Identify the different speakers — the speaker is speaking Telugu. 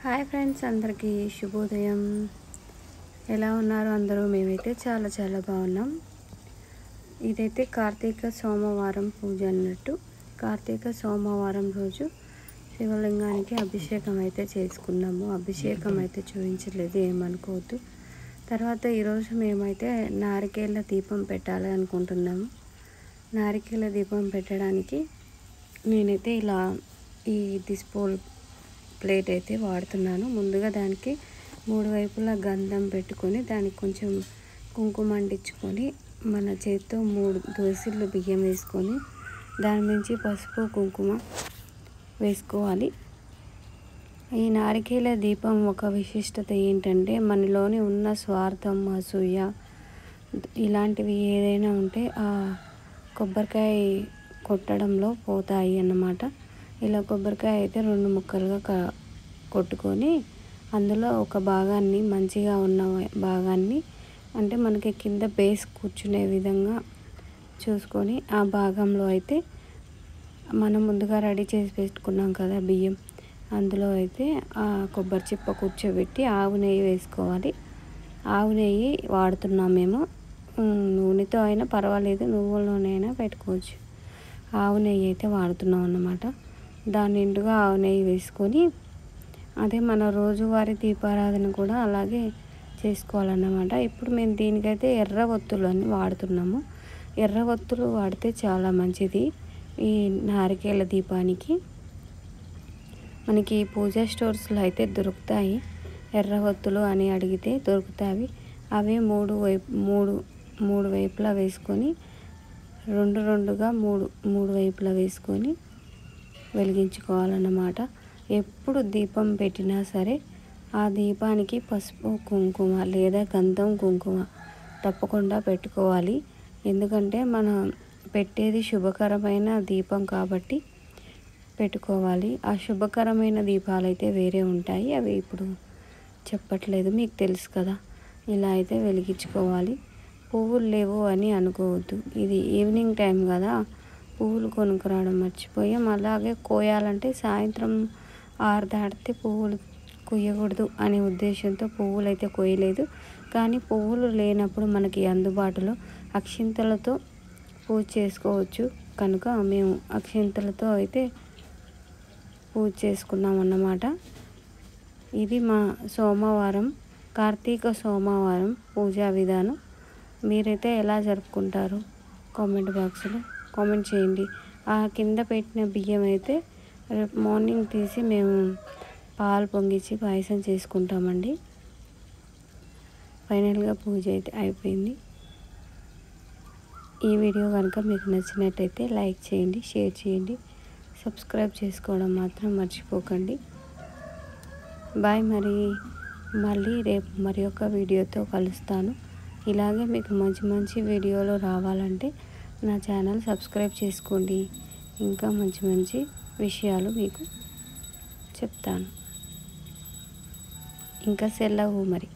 Speaker 1: హాయ్ ఫ్రెండ్స్, అందరికీ శుభోదయం. ఎలా ఉన్నారు అందరూ? మేమైతే చాలా చాలా బాగున్నాం. ఇదైతే కార్తీక సోమవారం పూజ అన్నట్టు. కార్తీక సోమవారం రోజు శివలింగానికి అభిషేకం అయితే చేసుకున్నాము. అభిషేకం అయితే చూపించలేదు, ఏమనుకోవద్దు. తర్వాత ఈరోజు మేమైతే నారికేళ్ళ దీపం పెట్టాలి అనుకుంటున్నాము. నారికేళ్ళ దీపం పెట్టడానికి నేనైతే ఇలా ఈ డిస్పోల్ ప్లేట్ అయితే వాడుతున్నాను. ముందుగా దానికి 3 వైపులా గంధం పెట్టుకొని దానికి కొంచెం కుంకుమ అంటించుకొని మన చేతితో 3 దోసిళ్ళు బియ్యం వేసుకొని దాని నుంచి పసుపు కుంకుమ వేసుకోవాలి. ఈ నారికేల దీపం ఒక విశిష్టత ఏంటంటే, మనలోని ఉన్న స్వార్థం, అసూయ ఇలాంటివి ఏదైనా ఉంటే ఆ కొబ్బరికాయ కొట్టడంలో పోతాయి అన్నమాట. ఇలా కొబ్బరికాయ అయితే 2 ముక్కలుగా కొట్టుకొని అందులో ఒక భాగాన్ని, మంచిగా ఉన్న భాగాన్ని, అంటే మనకి కింద బేస్ కూర్చునే విధంగా చూసుకొని ఆ భాగంలో అయితే మనం ముందుగా రెడీ చేసి పెట్టుకున్నాం కదా బియ్యం, అందులో అయితే ఆ కొబ్బరి చిప్ప కూర్చోబెట్టి ఆవు నెయ్యి వేసుకోవాలి. ఆవు నెయ్యి వాడుతున్నాం మేము. నూనెతో అయినా పర్వాలేదు, నువ్వుల నూనె అయినా పెట్టుకోవచ్చు. ఆవు నెయ్యి అయితే వాడుతున్నాం అన్నమాట. దాని నిండుగా ఆవు నెయ్యి వేసుకొని అదే మన రోజువారీ దీపారాధన కూడా అలాగే చేసుకోవాలన్నమాట. ఇప్పుడు మేము దీనికైతే ఎర్ర ఒత్తులు అని వాడుతున్నాము. ఎర్ర ఒత్తులు వాడితే చాలా మంచిది ఈ నారికేల దీపానికి. మనకి పూజా స్టోర్స్లో అయితే దొరుకుతాయి. ఎర్ర ఒత్తులు అని అడిగితే దొరుకుతాయి. అవి మూడు వైపులా వేసుకొని రెండుగా మూడు వైపులా వేసుకొని వెలిగించుకోవాలన్నమాట. ఎప్పుడు దీపం పెట్టినా సరే ఆ దీపానికి పసుపు కుంకుమ లేదా గంధం కుంకుమ తప్పకుండా పెట్టుకోవాలి. ఎందుకంటే మనం పెట్టేది శుభకరమైన దీపం కాబట్టి పెట్టుకోవాలి. ఆ శుభకరమైన దీపాలు అయితే వేరే ఉంటాయి, అవి ఇప్పుడు చెప్పట్లేదు, మీకు తెలుసు కదా. ఇలా అయితే వెలిగించుకోవాలి. పువ్వులు లేవు అని అనుకోవద్దు, ఇది ఈవినింగ్ టైం కదా, పువ్వులు కొనుక్కురావడం మర్చిపోయాం. అలాగే కోయాలంటే సాయంత్రం 6 దాటితే పువ్వులు కొయ్యకూడదు అనే ఉద్దేశంతో పువ్వులు అయితే కోయలేదు. కానీ పువ్వులు లేనప్పుడు మనకి అందుబాటులో అక్షింతలతో పూజ చేసుకోవచ్చు కనుక మేము అక్షింతలతో అయితే పూజ చేసుకున్నాం అన్నమాట. ఇది మా సోమవారం, కార్తీక సోమవారం పూజా విధానం. మీరైతే ఎలా జరుపుకుంటారు? కామెంట్ బాక్స్లో కామెంట్ చేయండి. ఆ కింద పెట్టిన బియ్యం అయితే రేపు మార్నింగ్ తీసి మేము పాలు పొంగించి పాయసం చేసుకుంటామండి. ఫైనల్గా పూజ అయితే అయిపోయింది. ఈ వీడియో కనుక మీకు నచ్చినట్టయితే లైక్ చేయండి, షేర్ చేయండి, సబ్స్క్రైబ్ చేసుకోవడం మాత్రం మర్చిపోకండి. బాయ్. మళ్ళీ రేపు మరి ఒక వీడియోతో కలుస్తాను. ఇలాగే మీకు మంచి మంచి వీడియోలు రావాలంటే నా ఛానల్ సబ్స్క్రైబ్ చేసుకోండి. ఇంకా మంచి మంచి విషయాలు మీకు చెప్తాను. ఇంకా సెలవు మరి.